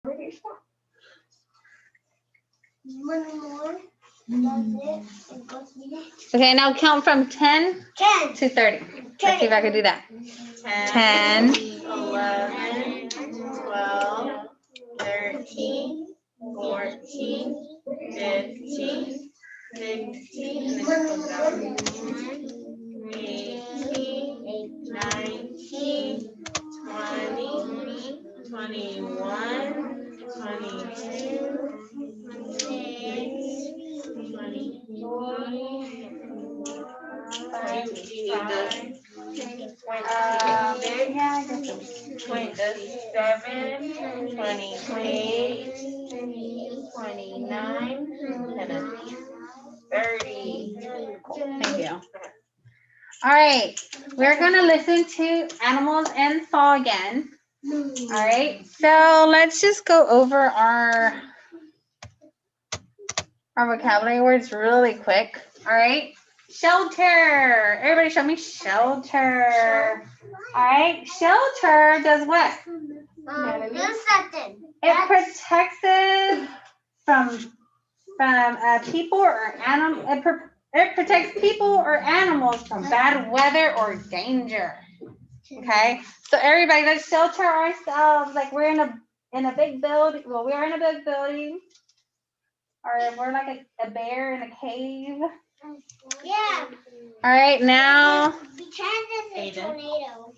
One more. That's it. It goes here. Okay, now count from 10 10. to 30. Let's see if I can do that. 10, 11, 12, 13, 14, 15, 16, 18, 19, 20, 21, 22, 27, 28, 29, and 30. thank you. All right, we're going to listen to Animals in Fall again. All right, so let's just go over our vocabulary words really quick. All right, shelter. Everybody show me shelter. All right, shelter does what? Do something. It protects us from people or animal. It protects people or animals from bad weather or danger. Okay, so everybody, let's shelter ourselves. Like we're in a big building. Well, we are in a big building, or we're like a bear in a cave. Yeah. All right, now Pretend it's a tornado.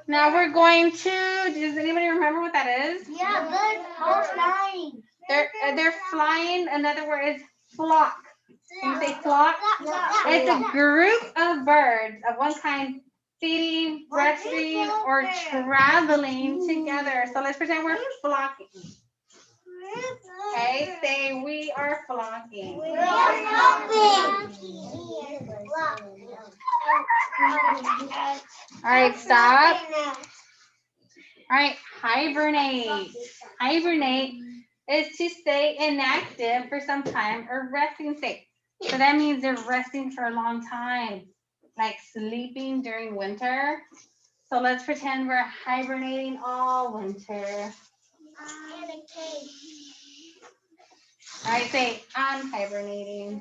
now we're going to. Does anybody remember what that is? Yeah, birds all flying. They're flying. Another word is flock. Can you say flock? It's a group of birds of one kind feeding, resting, or traveling together. So let's pretend we're flocking. Okay, say we are flocking. All right, stop. All right, hibernate. Hibernate is to stay inactive for some time or resting state. So that means they're resting for a long time, like sleeping during winter. So let's pretend we're hibernating all winter. All right, say I'm hibernating.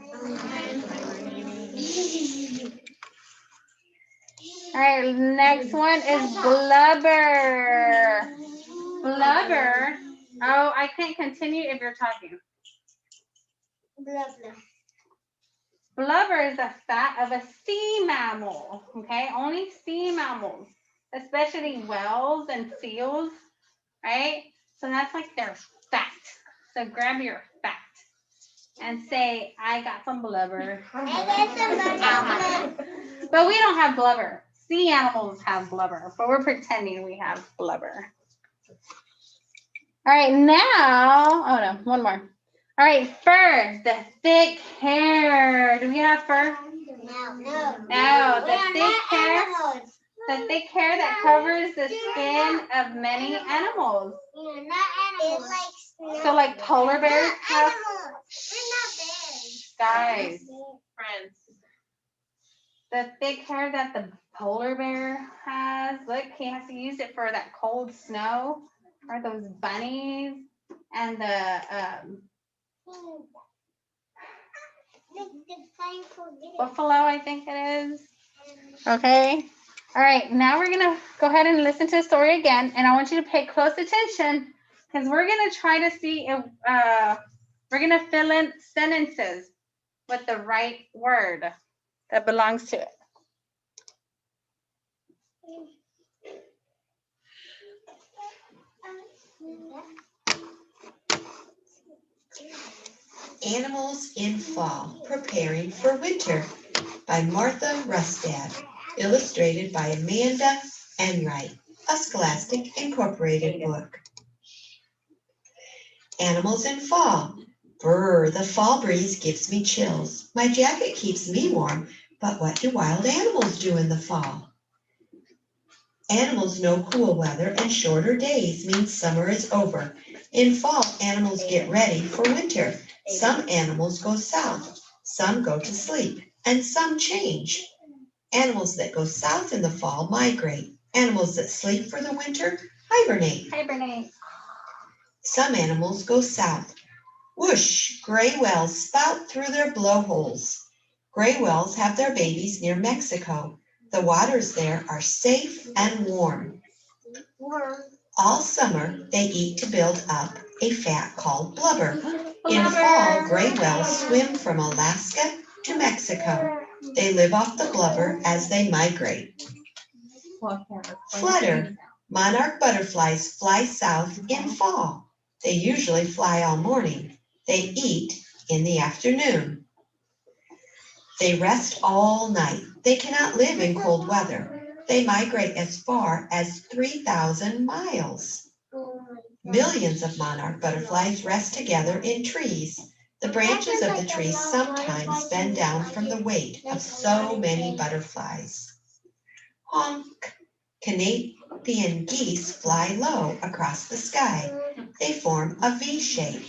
All right, next one is blubber. Blubber. Oh, I can't continue if you're talking. Blubber is the fat of a sea mammal. Okay, only sea mammals, especially whales and seals, right? So that's like their fat. So grab your fat and say, I got some blubber. But we don't have blubber. Sea animals have blubber, but we're pretending we have blubber. All right, now, oh no, one more. All right, fur, the thick hair. Do we have fur? No, the thick hair that covers the skin of many animals. So like polar bears have, guys, Friends. the thick hair that the polar bear has. Look, he has to use it for that cold snow, or those bunnies, and the buffalo, I think it is. Okay. All right. Now we're going to go ahead and listen to the story again. And I want you to pay close attention because we're going to try to see if we're going to fill in sentences with the right word that belongs to it. Animals in Fall, Preparing for Winter by Martha Rustad, illustrated by Amanda Enright, a Scholastic Incorporated book. Animals in Fall. Brr, the fall breeze gives me chills. My jacket keeps me warm, but what do wild animals do in the fall? Animals know cool weather and shorter days means summer is over. In fall, animals get ready for winter. Some animals go south, some go to sleep, and some change. Animals that go south in the fall migrate. Animals that sleep for the winter hibernate. Hibernate. Some animals go south. Whoosh, gray whales spout through their blowholes. Gray whales have their babies near Mexico. The waters there are safe and warm. All summer, they eat to build up a fat called blubber. In fall, gray whales swim from Alaska to Mexico. They live off the blubber as they migrate. Flutter. Monarch butterflies fly south in fall. They usually fly all morning. They eat in the afternoon. They rest all night. They cannot live in cold weather. They migrate as far as 3,000 miles. Millions of monarch butterflies rest together in trees. The branches of the trees sometimes bend down from the weight of so many butterflies. Honk! Canadian geese fly low across the sky. They form a V shape.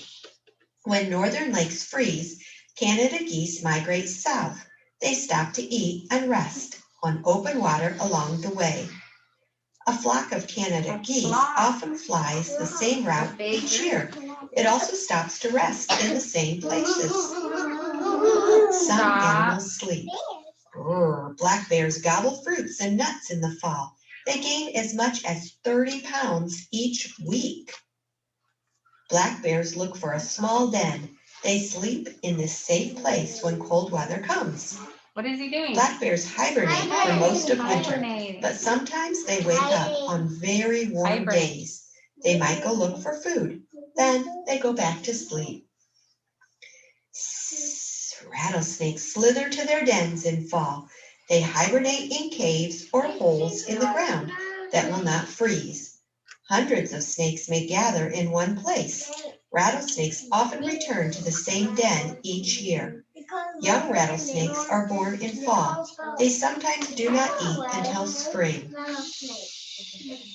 When northern lakes freeze, Canada geese migrate south. They stop to eat and rest on open water along the way. A flock of Canada geese often flies the same route each year. It also stops to rest in the same places. Some animals sleep. Black bears gobble fruits and nuts in the fall. They gain as much as 30 pounds each week. Black bears look for a small den. They sleep in this safe place when cold weather comes. What is he doing? Black bears hibernate for most of winter, Hibernating. but sometimes they wake up on very warm Hibernate. days. They might go look for food. Then they go back to sleep. Rattlesnakes slither to their dens in fall. They hibernate in caves or holes in the ground that will not freeze. Hundreds of snakes may gather in one place. Rattlesnakes often return to the same den each year. Young rattlesnakes are born in fall. They sometimes do not eat until spring.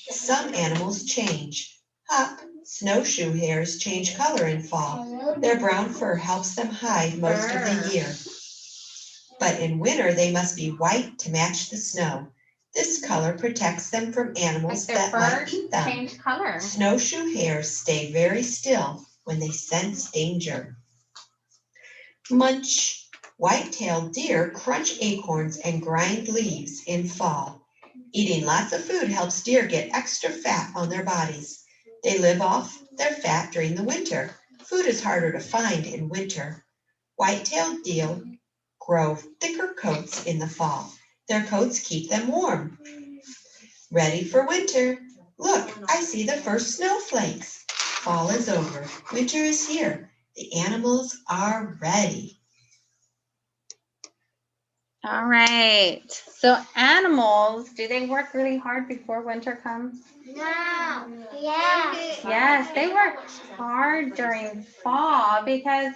Some animals change. Hop, snowshoe hares change color in fall. Their brown fur helps them hide most of the year. But in winter, they must be white to match the snow. This color protects them from Like animals their that fur might eat them. change color. Snowshoe hares stay very still when they sense danger. Munch. White-tailed deer crunch acorns and grind leaves in fall. Eating lots of food helps deer get extra fat on their bodies. They live off their fat during the winter. Food is harder to find in winter. White-tailed deer grow thicker coats in the fall. Their coats keep them warm. Ready for winter. Look, I see the first snowflakes. Fall is over. Winter is here. The animals are ready. All right. So animals, do they work really hard before winter comes? No. Yeah. Yes, they work hard during fall because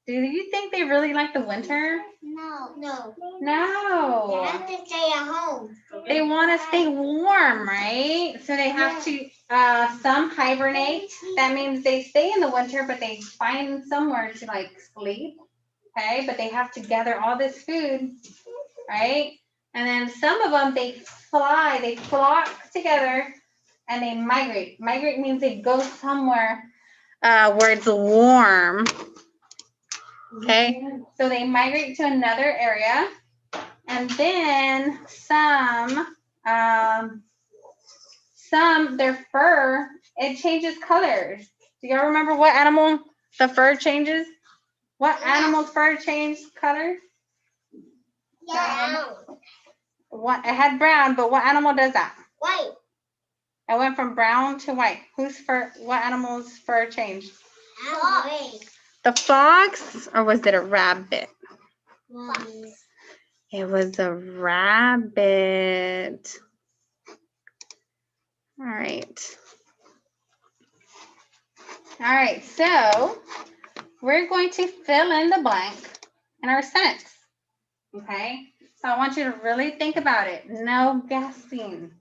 do you think they really like the winter? No. No. They No. have to stay at home. They want to stay warm, right? So they have to, some hibernate. That means they stay in the winter, but they find somewhere to like sleep. Okay, but they have to gather all this food, right? And then some of them, they flock together and they migrate. Migrate means they go somewhere where it's warm. Okay, so they migrate to another area. And then their fur, it changes colors. Do y'all remember what animal the fur changes? What animal's fur changed colors? Yeah. What, it had brown, but what animal does that? White. It went from brown to white. What animal's fur changed? Fox. The fox, or was it a rabbit? Fox. It was a rabbit. All right. All right, so we're going to fill in the blank in our sentence. Okay, so I want you to really think about it. No guessing.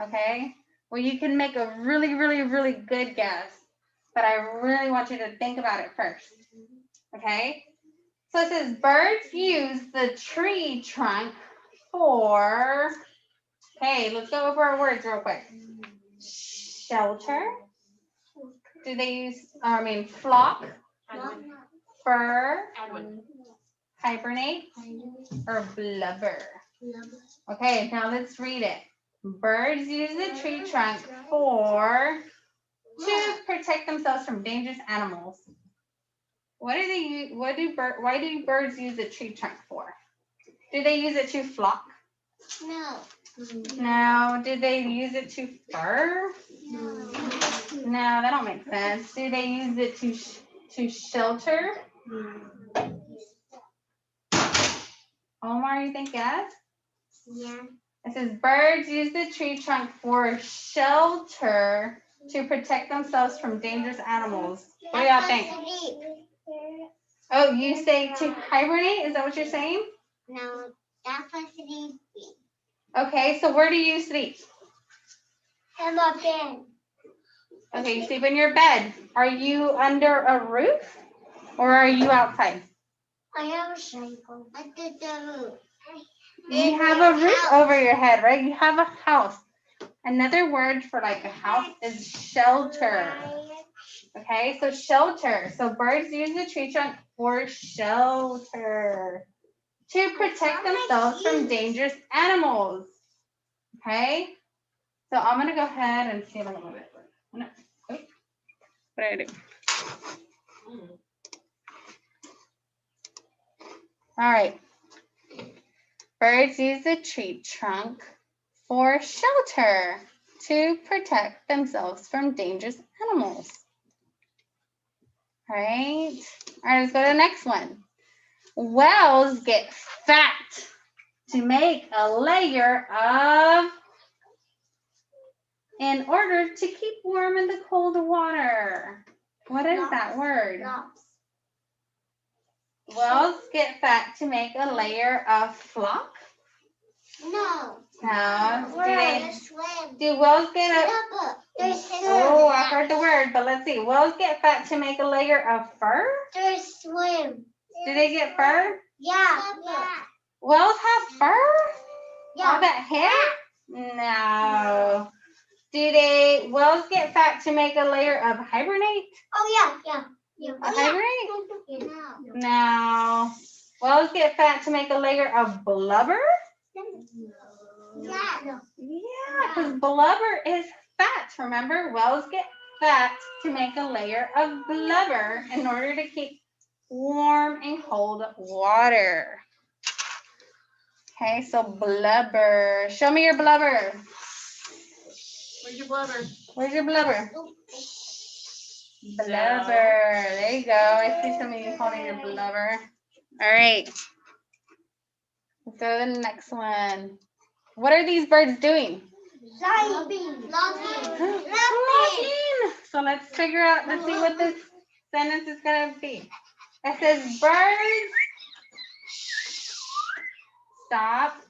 Okay, well, you can make a really, really, really good guess, but I really want you to think about it first. Okay, so it says birds use the tree trunk for, okay, let's go over our words real quick. Shelter, Do they use, flock, fur, hibernate, or blubber? Okay, now let's read it. Birds use the tree trunk to protect themselves from dangerous animals. What do they use? Why do birds use the tree trunk for? Do they use it to flock? No. No. Do they use it to fur? No. No, that don't make sense. Do they use it to shelter? Omar, you think yes? Yeah. It says birds use the tree trunk for shelter to protect themselves from dangerous animals. What do y'all think? Oh, you say to hibernate? Is that what you're saying? No, that's for sleeping. Okay, so where do you sleep? In my bed. Okay, you sleep in your bed. Are you under a roof or are you outside? I have a cycle. I did the roof. You have a roof over your head, right? You have a house. Another word for like a house is shelter. Okay, so shelter. So birds use the tree trunk for shelter to protect themselves from dangerous animals. Okay, so I'm gonna go ahead and see a little bit. No. Oh. What did I do? All right. Birds use the tree trunk for shelter to protect themselves from dangerous animals. All right. All right, let's go to the next one. Whales get fat to make a layer in order to keep warm in the cold water. What is that word? Whales get fat to make a layer of flock? No. No. We're swim. Do whales get a... There's Oh, I heard the word, but let's see. Whales get fat to make a layer of fur? There's swim. Do they get fur? Yeah. Whales have fur? All Yeah. that hair? No. Do whales get fat to make a layer of hibernate? Oh yeah. Hibernate? No. No. Whales get fat to make a layer of blubber? Yeah. Yeah, because blubber is fat. Remember, whales get fat to make a layer of blubber in order to keep warm in cold water. Okay, so blubber. Show me your blubber. Where's your blubber? Where's your blubber? Blubber. There you go. I see some of you holding your blubber. All right. Let's go to the next one. What are these birds doing? Logging. Flocking. So let's figure out, let's see what this sentence is going to be. It says birds. Stop.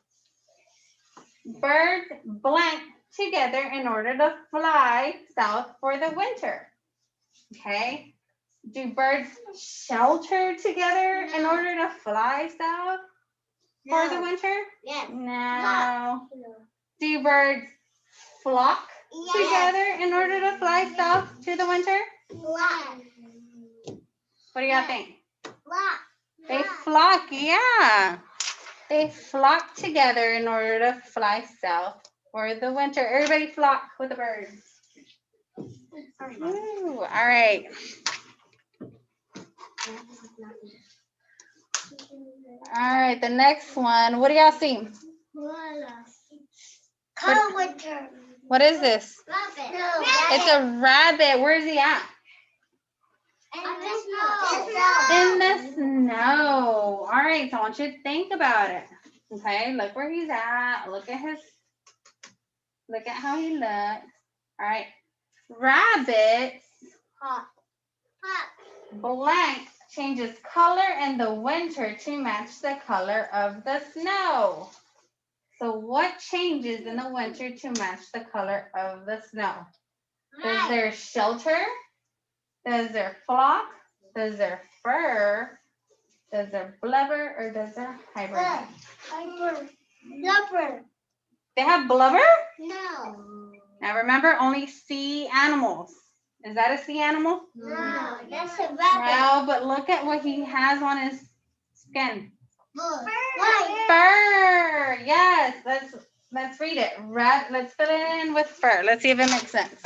Birds blank together in order to fly south for the winter. Okay. Do birds shelter together in order to fly south for the winter? Yes. No. Do birds flock together in order to fly south to the winter? Flock. What do y'all think? Flock. They flock, yeah. They flock together in order to fly south for the winter. Everybody flock with the birds. Ooh, all right. All right, the next one. What do y'all see? Cold winter. What is this? Rabbit. It's a rabbit. Where is he at? In the snow. All right, so I want you to think about it. Okay, look where he's at. Look at how he looks. All right. Rabbits Hot. blank changes color in the winter to match the color of the snow. So what changes in the winter to match the color of the snow? Does their shelter? Does their flock? Does their fur? Does their blubber? Or does their hibernate? Blubber. They have blubber? No. Now remember, only sea animals. Is that a sea animal? No, that's a rabbit. No, but look at what he has on his skin. Why? Fur. Yes, let's read it. Let's fill it in with fur. Let's see if it makes sense.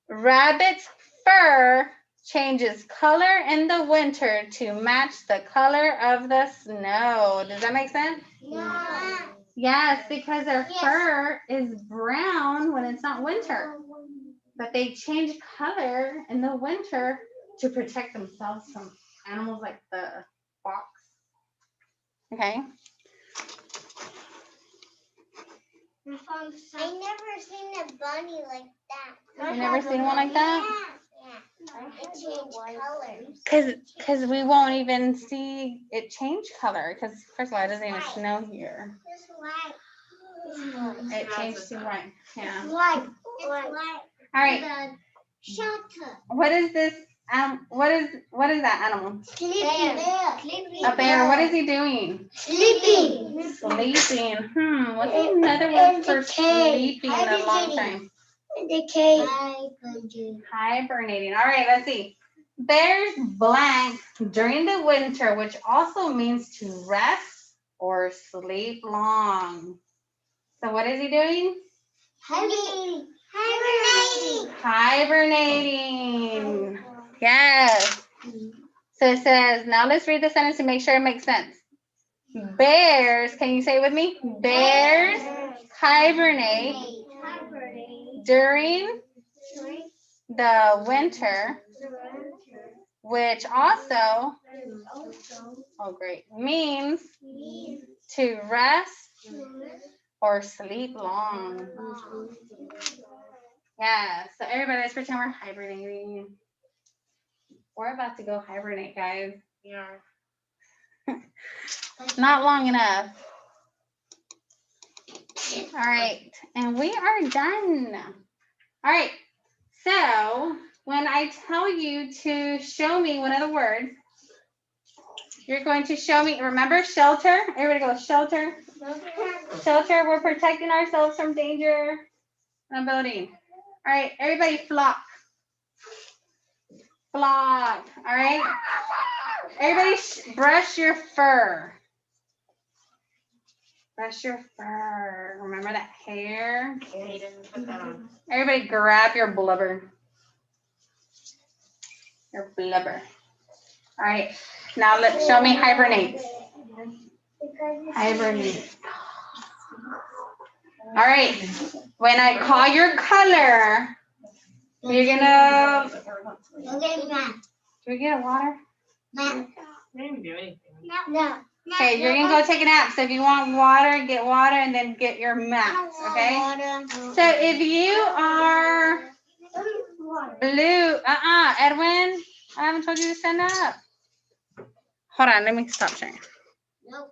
Rabbit's fur changes color in the winter to match the color of the snow. Does that make sense? No. Yes, because their Yes. fur is brown when it's not winter. But they change color in the winter to protect themselves from animals like the fox. Okay. I never seen a bunny like that. You never seen one like that? Yeah. It changed colors. Cause we won't even see it change color. Cause first of all, it doesn't even snow here. It's white. It changed to white. Yeah. White. It's white. All right. The shelter. What is this? What is that animal? Sleeping. A bear. What is he doing? Sleeping. Sleeping. What's another word for sleeping a long time? In the cave. Hibernating. All right, let's see. Bears blank during the winter, which also means to rest or sleep long. So what is he doing? Hibernating. Hibernating. Yes. So it says, now let's read the sentence to make sure it makes sense. Bears, can you say it with me? Bears hibernate during the winter, which also, oh great, means to rest or sleep long. Yeah, so everybody, let's pretend we're hibernating. We're about to go hibernate, guys. Yeah. Not long enough. All right, and we are done. All right, so when I tell you to show me one of the words, you're going to show me, remember shelter? Everybody go shelter. Shelter, we're protecting ourselves from danger in a building. All right, everybody flock. Flock, all right? Everybody brush your fur. Brush your fur. Remember that hair? Put that on. Everybody grab your blubber. Your blubber. All right, now show me hibernate. Hibernate. All right, when I call your color, you're gonna, Okay, Matt. do we get a water? Matt. I didn't do anything. No. Okay, you're gonna go take a nap. So if you want water, get water and then get your mats, okay? So if you are blue, Edwin, I haven't told you to stand up. Hold on, let me stop sharing. Nope.